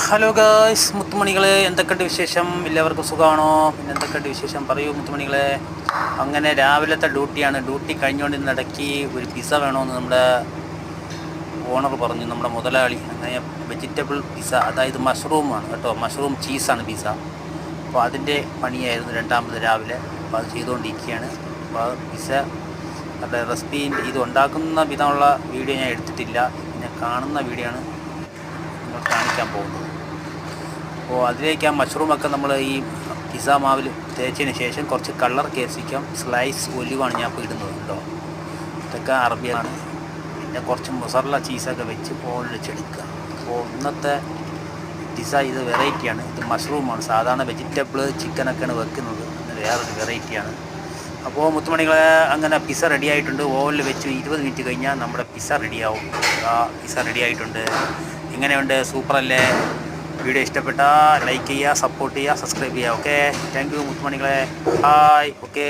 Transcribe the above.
Hello guys, മുത്തുമണികളെ എന്തൊക്കെയുണ്ട് വിശേഷം? എല്ലാവർക്കും സുഖമാണോ? പിന്നെ എന്തൊക്കെയുണ്ട് വിശേഷം പറയൂ മുത്തുമണികളെ. അങ്ങനെ രാവിലത്തെ ഡ്യൂട്ടിയാണ്. ഡ്യൂട്ടി കഴിഞ്ഞുകൊണ്ടിരുന്നിടയ്ക്ക് ഒരു പിസ്സ വേണമെന്ന് നമ്മുടെ ഓണർ പറഞ്ഞു, നമ്മുടെ മുതലാളി. അങ്ങനെ വെജിറ്റബിൾ പിസ്സ, അതായത് മഷ്റൂമാണ് കേട്ടോ, മഷ്റൂം ചീസാണ് പിസ്സ. അപ്പോൾ അതിൻ്റെ പണിയായിരുന്നു രണ്ടാമത് രാവിലെ. അപ്പോൾ അത് ചെയ്തുകൊണ്ടിരിക്കുകയാണ്. അപ്പോൾ ആ പിസ്സ അതിൻ്റെ റെസിപ്പീൻ്റെ ഇത് ഉണ്ടാക്കുന്ന വിധമുള്ള വീഡിയോ ഞാൻ എടുത്തിട്ടില്ല. പിന്നെ കാണുന്ന വീഡിയോ ആണ് നിങ്ങൾ കാണിക്കാൻ പോകുന്നത്. അപ്പോൾ അതിലേക്ക് ആ മഷ്റൂമൊക്കെ നമ്മൾ ഈ പിസ്സ മാവിൽ തേച്ചതിന് ശേഷം കുറച്ച് കളർ കേസിക്കാം, സ്ലൈസ് ഒലിവാണ് ഞാൻ ഇപ്പോൾ ഇടുന്നത് കേട്ടോ. ഇതൊക്കെ അറബിയാണ്. പിന്നെ കുറച്ച് മൊസറല്ല ചീസൊക്കെ വെച്ച് പോളിച്ചെടുക്കുക. അപ്പോൾ ഇന്നത്തെ പിസ്സ ഇത് വെറൈറ്റിയാണ്. ഇത് മഷ്റൂമാണ്. സാധാരണ വെജിറ്റബിൾ ചിക്കനൊക്കെയാണ് വെക്കുന്നത്, വേറൊരു വെറൈറ്റിയാണ്. അപ്പോൾ മുത്തുമണികളെ അങ്ങനെ പിസ്സ റെഡി ആയിട്ടുണ്ട്. ഓവനിൽ വെച്ച് 20 മിനിറ്റ് കഴിഞ്ഞാൽ നമ്മുടെ പിസ്സ റെഡിയാവും. ആ പിസ്സ റെഡി ആയിട്ടുണ്ട്. എങ്ങനെയുണ്ട്? സൂപ്പറല്ലേ? വീഡിയോ ഇഷ്ടപ്പെട്ടാൽ ലൈക്ക് ചെയ്യുക, സപ്പോർട്ട് ചെയ്യുക, സബ്സ്ക്രൈബ് ചെയ്യുക. ഓക്കെ, താങ്ക് യു മുത്തുമണികളെ. ഹായ്. ഓക്കെ.